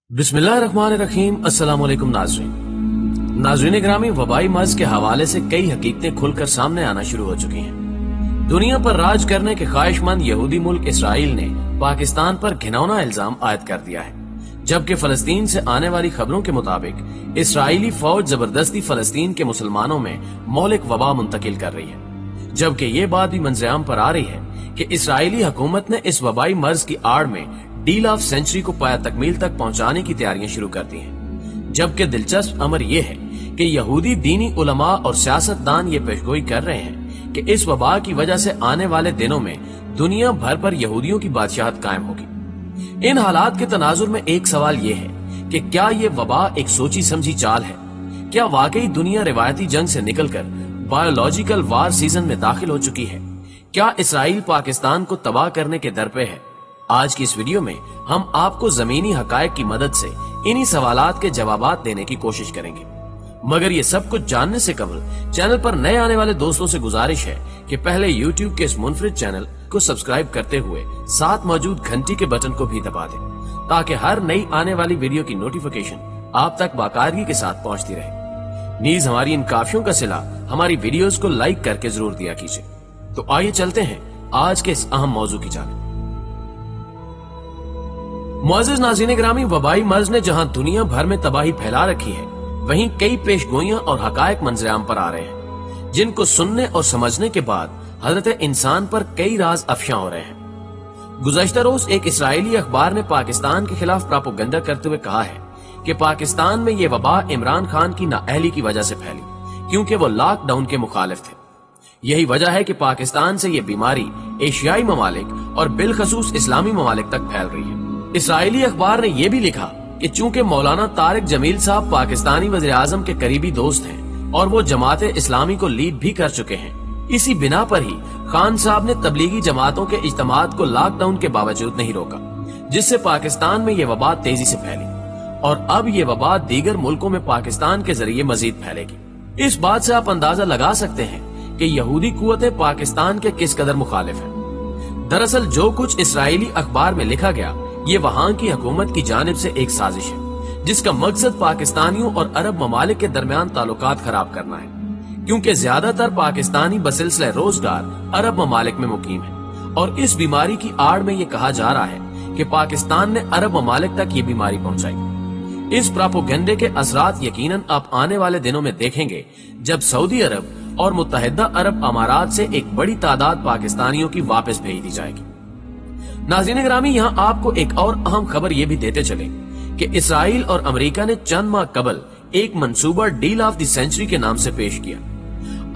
बिस्मिल्लाहिर्रहमानिर्रहीम। अस्सलाम वालेकुम नाज़रीन ग्रामी, वबाई मर्ज के हवाले से कई हकीकतें खुलकर सामने आना शुरू हो चुकी हैं। दुनिया पर राज करने के ख्वाहिशमंद यहूदी मुल्क इसराइल ने पाकिस्तान पर घिनौना इल्जाम आयद कर दिया है, जबकि फलस्तीन से आने वाली खबरों के मुताबिक इसराइली फौज जबरदस्ती फलस्तीन के मुसलमानों में मौलिक वबा मुंतकिल कर रही है। जबकि ये बात भी मंजरेआम पर आ रही है कि इसराइली हुकूमत ने इस वबाई मर्ज की आड़ में डील ऑफ सेंचुरी को पाया तकमील तक पहुंचाने की तैयारियां शुरू कर दी हैं। जबकि दिलचस्प अमर यह है कि यहूदी दीनी उलमा और सियासतदान ये पेशगोई कर रहे हैं कि इस वबा की वजह से आने वाले दिनों में दुनिया भर पर यहूदियों की बादशाहत कायम होगी। इन हालात के तनाजुर में एक सवाल ये है कि क्या ये वबा एक सोची समझी चाल है? क्या वाकई दुनिया रिवायती जंग से निकलकर बायोलॉजिकल वार सीजन में दाखिल हो चुकी है? क्या इसराइल पाकिस्तान को तबाह करने के दर पे है? आज की इस वीडियो में हम आपको जमीनी हकायक की मदद से इन्हीं सवालात के जवाबात देने की कोशिश करेंगे। मगर ये सब कुछ जानने से कबल चैनल पर नए आने वाले दोस्तों से गुजारिश है कि पहले YouTube के इस मुनफरिद चैनल को सब्सक्राइब करते हुए साथ मौजूद घंटी के बटन को भी दबा दें, ताकि हर नई आने वाली वीडियो की नोटिफिकेशन आप तक बाकायदगी के साथ पहुंचती रहे। नीज हमारी इन काफियों का सिला हमारी वीडियोस को लाइक करके जरूर दिया कीजिए। तो आइए चलते हैं आज के इस अहम मौजू की जानिब। मुअज़्ज़िज़ नाज़रीन ग्रामी, वबाई मर्ज ने जहां दुनिया भर में तबाही फैला रखी है, वहीं कई पेशगोइयां और हकायक मंजरेआम पर आ रहे हैं, जिनको सुनने और समझने के बाद हजरत इंसान पर कई राज अफशा हो रहे हैं। गुज़श्ता रोज एक इसराइली अखबार ने पाकिस्तान के खिलाफ प्रोपेगेंडा करते हुए कहा है कि पाकिस्तान में ये वबा इमरान खान की नाअहली की वजह से फैली, क्योंकि वो लॉकडाउन के मुखालिफ थे। यही वजह है कि पाकिस्तान से ये बीमारी एशियाई ममालिक और बिलखसूस इस्लामी ममालिक तक फैल रही है। इसराइली अखबार ने यह भी लिखा कि चूंकि मौलाना तारिक जमील साहब पाकिस्तानी वज़ीर आज़म के करीबी दोस्त हैं और वो जमात इस्लामी को लीड भी कर चुके हैं, इसी बिना पर ही खान साहब ने तबलीगी जमातों के इज्तिमात को लॉकडाउन के बावजूद नहीं रोका, जिससे पाकिस्तान में ये वबा तेजी से फैली और अब ये वबा दीगर मुल्कों में पाकिस्तान के जरिए मजीद फैलेगी। इस बात से आप अंदाजा लगा सकते हैं कि यहूदी कुव्वतें पाकिस्तान के किस कदर मुखालिफ हैं। दरअसल जो कुछ इसराइली अखबार में लिखा गया, ये वहाँ की हुकूमत की जानिब से एक साजिश है, जिसका मकसद पाकिस्तानियों और अरब ममालिक के दरमियान ताल्लुकात खराब करना है, क्योंकि ज्यादातर पाकिस्तानी बसिलसिले रोजगार अरब ममालिक में मुकीम है और इस बीमारी की आड़ में ये कहा जा रहा है कि पाकिस्तान ने अरब ममालिक तक ये बीमारी पहुंचाई। इस प्रोपेगेंडे के असरात यकीनन आप आने वाले दिनों में देखेंगे, जब सऊदी अरब और मुत्तहिदा अरब अमारात से एक बड़ी तादाद पाकिस्तानियों की वापस भेज दी जाएगी। नाज़रीन ग्रामी, यहाँ आपको एक और अहम खबर ये भी देते चले कि इसराइल और अमेरिका ने चंद माह कबल एक मंसूबा डील ऑफ द सेंचुरी के नाम से पेश किया।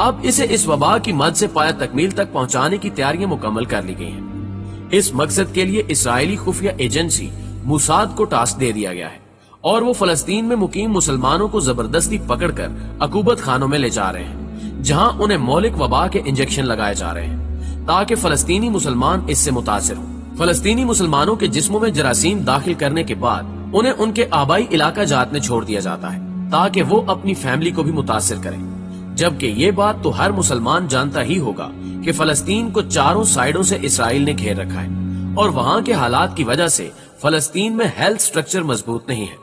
अब इसे इस वबा की मद से पाया तकमील तक पहुंचाने की तैयारियां मुकम्मल कर ली गई हैं। इस मकसद के लिए इसराइली खुफिया एजेंसी मुसाद को टास्क दे दिया गया है और वो फलस्तीन में मुकीम मुसलमानों को जबरदस्ती पकड़कर अकूबत खानों में ले जा रहे हैं, जहां उन्हें मौलिक वबा के इंजेक्शन लगाए जा रहे हैं ताकि फलस्तीनी मुसलमान इससे मुतासिर हों। फलस्तीनी मुसलमानों के जिस्मों में जरासीम दाखिल करने के बाद उन्हें उनके आबाई इलाका जात में छोड़ दिया जाता है ताकि वो अपनी फैमिली को भी मुतासिर करें। जबकि ये बात तो हर मुसलमान जानता ही होगा कि फलस्तीन को चारों साइडों से इसराइल ने घेर रखा है और वहाँ के हालात की वजह से फलस्तीन में हेल्थ स्ट्रक्चर मजबूत नहीं है।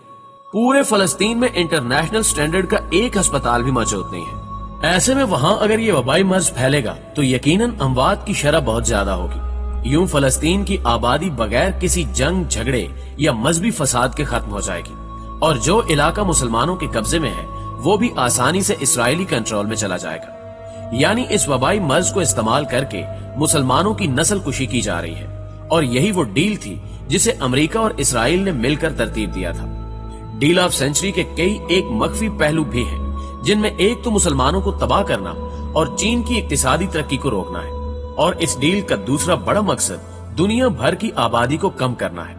पूरे फलस्तीन में इंटरनेशनल स्टैंडर्ड का एक अस्पताल भी मौजूद नहीं है। ऐसे में वहाँ अगर ये वबाई मर्ज फैलेगा तो यकीनन अमवात की शरह बहुत ज्यादा होगी। यूं फलस्तीन की आबादी बगैर किसी जंग, झगड़े या मजहबी फसाद के खत्म हो जाएगी और जो इलाका मुसलमानों के कब्जे में है वो भी आसानी से इसराइली कंट्रोल में चला जाएगा। यानी इस वबाई मर्ज को इस्तेमाल करके मुसलमानों की नस्ल कुशी की जा रही है और यही वो डील थी जिसे अमेरिका और इसराइल ने मिलकर तरतीब दिया था। डील ऑफ सेंचुरी के कई एक मख्फी पहलू भी हैं, जिनमें एक तो मुसलमानों को तबाह करना और चीन की इक्तिसादी तरक्की को रोकना है और इस डील का दूसरा बड़ा मकसद दुनिया भर की आबादी को कम करना है।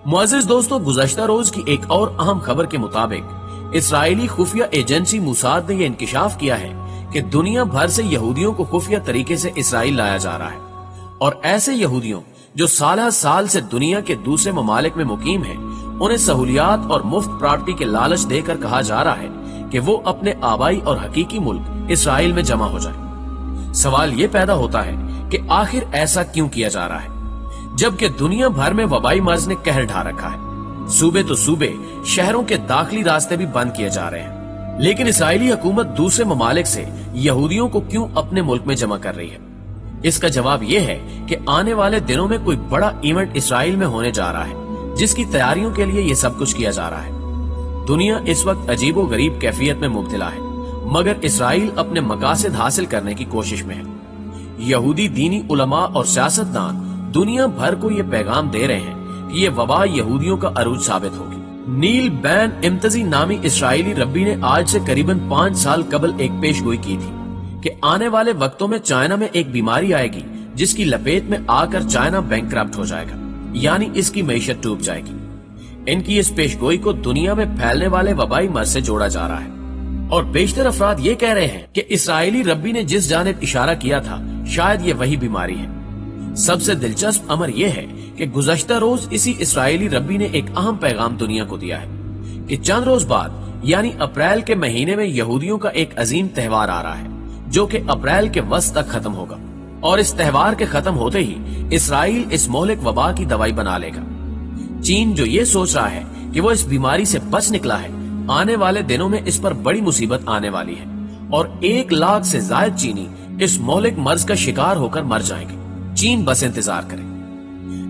मुअज़्ज़िज़ दोस्तों, गुज़श्ता रोज की एक और अहम खबर के मुताबिक इसराइली खुफिया एजेंसी मुसाद ने यह इंकिशाफ किया है कि दुनिया भर से यहूदियों को खुफिया तरीके से इसराइल लाया जा रहा है और ऐसे यहूदियों जो साल साल से दुनिया के दूसरे ममालिक में मुकीम हैं, उन्हें सहूलियात और मुफ्त प्रॉपर्टी के लालच देकर कहा जा रहा है कि वो अपने आबाई और हकीकी मुल्क इसराइल में जमा हो जाए। सवाल ये पैदा होता है कि आखिर ऐसा क्यों किया जा रहा है, जबकि दुनिया भर में वबाई मर्ज ने कहर ढा रखा है। सूबे तो सूबे, शहरों के दाखिली रास्ते भी बंद किए जा रहे हैं। लेकिन इसराइली हुकूमत दूसरे ममालिक से यहूदियों को क्यों अपने मुल्क में जमा कर रही है? इसका जवाब ये है कि आने वाले दिनों में कोई बड़ा इवेंट इसराइल में होने जा रहा है, जिसकी तैयारियों के लिए ये सब कुछ किया जा रहा है। दुनिया इस वक्त अजीबो गरीब कैफियत में मुब्तला है, मगर इसराइल अपने मकासद हासिल करने की कोशिश में है। यहूदी दीनी उलमा और सियासतदान दुनिया भर को ये पैगाम दे रहे हैं कि ये वबा यहूदियों का अरूज साबित होगी। नील बैन इम्तजी नामी इसराइली रब्बी ने आज से करीबन 5 साल कबल एक पेशगोई की थी कि आने वाले वक्तों में चाइना में एक बीमारी आएगी जिसकी लपेट में आकर चाइना बैंकक्रप्ट हो जाएगा, यानी इसकी मईशत डूब जाएगी। इनकी इस पेशगोई को दुनिया में फैलने वाले वबाई मर्ज से जोड़ा जा रहा है और बेशतर अफराद ये कह रहे हैं कि इसराइली रब्बी ने जिस जानिब इशारा किया था शायद ये वही बीमारी है। सबसे दिलचस्प अमर यह है कि गुज़श्ता रोज इसी इसराइली रब्बी ने एक अहम पैगाम दुनिया को दिया है कि चंद रोज बाद यानी अप्रैल के महीने में यहूदियों का एक अजीम त्योहार आ रहा है जो कि अप्रैल के वस्त तक खत्म होगा और इस त्योहार के खत्म होते ही इसराइल इस मोहलिक वबा की दवाई बना लेगा। चीन जो ये सोच रहा है कि वो इस बीमारी से बच निकला है, आने वाले दिनों में इस पर बड़ी मुसीबत आने वाली है और 1 लाख से ज्यादा चीनी इस मौलिक मर्ज का शिकार होकर मर जाएंगे। चीन बस इंतजार करे।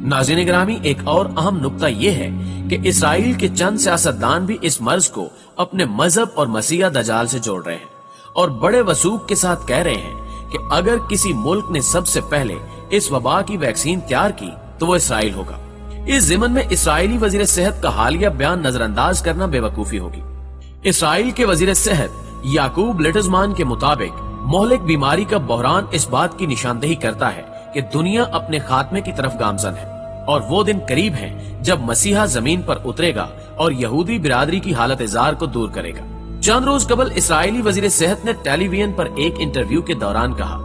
नाज़रीन गिरामी, एक और अहम नुक्ता ये है कि इसराइल के चंद सियासतदान भी इस मर्ज को अपने मजहब और मसीहा दजाल से जोड़ रहे हैं और बड़े वसूख के साथ कह रहे हैं कि अगर किसी मुल्क ने सबसे पहले इस वबा की वैक्सीन तैयार की तो वो इसराइल होगा। इस जिमन में इसराइली वजीर सेहत का हालिया बयान नजरअंदाज करना बेवकूफी होगी। इसराइल के वजीर सेहत याकूब लिटजमान के मुताबिक मोहलिक बीमारी का बहरान इस बात की निशानदेही करता है कि दुनिया अपने खात्मे की तरफ गामजन है और वो दिन करीब है जब मसीहा जमीन पर उतरेगा और यहूदी बिरादरी की हालत इजार को दूर करेगा। चंद रोज कबल इसराइली वजीर सेहत ने टेलीविजन पर एक इंटरव्यू के दौरान कहा,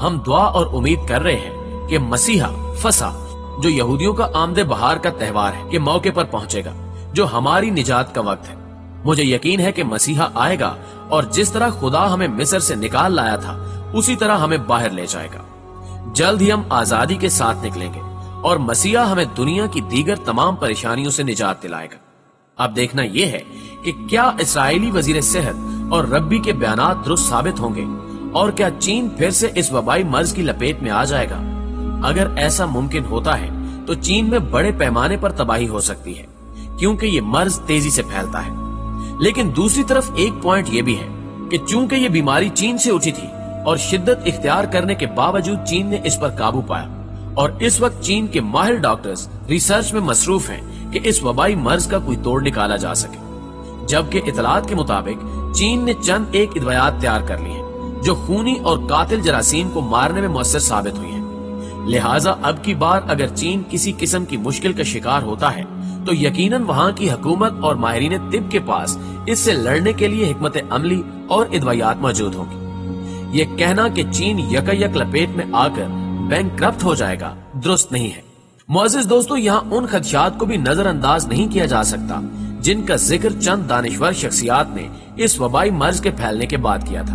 हम दुआ और उम्मीद कर रहे हैं कि मसीहा फसा जो यहूदियों का आमदे बहार का त्योहार है के मौके पर पहुंचेगा, जो हमारी निजात का वक्त है। मुझे यकीन है कि मसीहा आएगा और जिस तरह खुदा हमें मिस्र से निकाल लाया था उसी तरह हमें बाहर ले जाएगा। जल्द ही हम आजादी के साथ निकलेंगे और मसीहा हमें दुनिया की दीगर तमाम परेशानियों से निजात दिलाएगा। अब देखना यह है कि क्या इसराइली वजीर सेहत और रब्बी के बयानात दुरुस्त साबित होंगे और क्या चीन फिर से इस वबाई मर्ज की लपेट में आ जाएगा। अगर ऐसा मुमकिन होता है तो चीन में बड़े पैमाने पर तबाही हो सकती है क्योंकि ये मर्ज तेजी से फैलता है। लेकिन दूसरी तरफ एक पॉइंट ये भी है कि चूंकि ये बीमारी चीन से उठी थी और शिद्दत इख्तियार करने के बावजूद चीन ने इस पर काबू पाया और इस वक्त चीन के माहिर डॉक्टर्स रिसर्च में मसरूफ हैं कि इस वबाई मर्ज का कोई तोड़ निकाला जा सके। जबकि इतलात के मुताबिक चीन ने चंद एक इदवायात तैयार कर ली हैं जो खूनी और कातिल जरासीम को मारने में मुअस्सर साबित हुई हैं। लिहाजा अब की बार अगर चीन किसी किस्म की मुश्किल का शिकार होता है तो यकीनन वहाँ की हुकूमत और माहिरीन तिब के पास इससे लड़ने के लिए हिकमत अमली और इदवायात मौजूद होंगी। ये कहना कि चीन यकयक लपेट में आकर बैंकक्रप्ट हो जाएगा दुरुस्त नहीं है। मुअज़्ज़िज़ दोस्तों, यहाँ उन खदशात को भी नजरअंदाज नहीं किया जा सकता जिनका जिक्र चंद दानिशवर शख्सियात ने इस वबाई मर्ज के फैलने के बाद किया था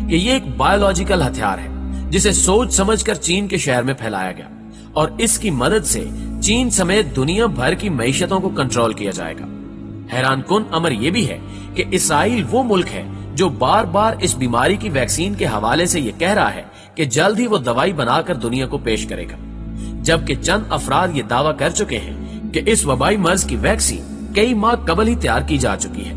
कि ये एक बायोलॉजिकल हथियार है जिसे सोच समझकर चीन के शहर में फैलाया गया और इसकी मदद से चीन समेत दुनिया भर की मईशतों को कंट्रोल किया जाएगा। हैरान कुन अमर ये भी है कि इसराइल वो मुल्क है जो बार बार इस बीमारी की वैक्सीन के हवाले से ये कह रहा है कि जल्द ही वो दवाई बनाकर दुनिया को पेश करेगा, जबकि चंद अफराद ये दावा कर चुके हैं कि इस वबाई मर्ज की वैक्सीन कई माह कबल ही तैयार की जा चुकी है।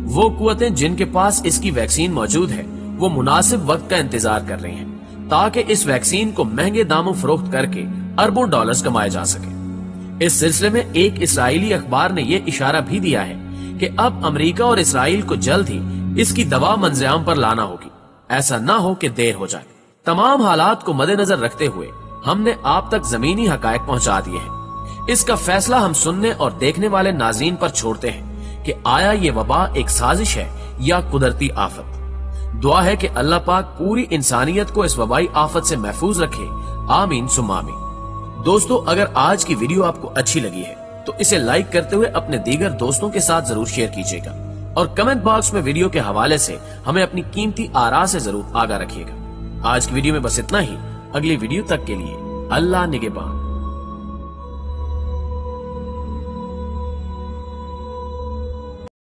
वो कुव्वतें जिनके पास इसकी वैक्सीन मौजूद है वो मुनासिब वक्त का इंतजार कर रही हैं ताकि इस वैक्सीन को महंगे दामों फरोख्त करके अरबों डॉलर्स कमाए जा सके। इस सिलसिले में एक इसराइली अखबार ने ये इशारा भी दिया है कि अब अमेरिका और इसराइल को जल्द ही इसकी दवा मंजराम पर लाना होगी, ऐसा ना हो कि देर हो जाए। तमाम हालात को मद्देनजर रखते हुए हमने आप तक जमीनी हकायक पहुंचा दिए हैं। इसका फैसला हम सुनने और देखने वाले नाज़रीन पर छोड़ते हैं कि आया ये वबा एक साजिश है या कुदरती आफत। दुआ है कि अल्लाह पाक पूरी इंसानियत को इस वबाई आफत से महफूज रखे, आमीन सुम्मा आमीन। दोस्तों, अगर आज की वीडियो आपको अच्छी लगी है तो इसे लाइक करते हुए अपने दीगर दोस्तों के साथ जरूर शेयर कीजिएगा और कमेंट बॉक्स में वीडियो के हवाले से हमें अपनी कीमती आरा से जरूर आगाह रखिएगा। आज की वीडियो में बस इतना ही। अगली वीडियो तक के लिए अल्लाह निगहबान।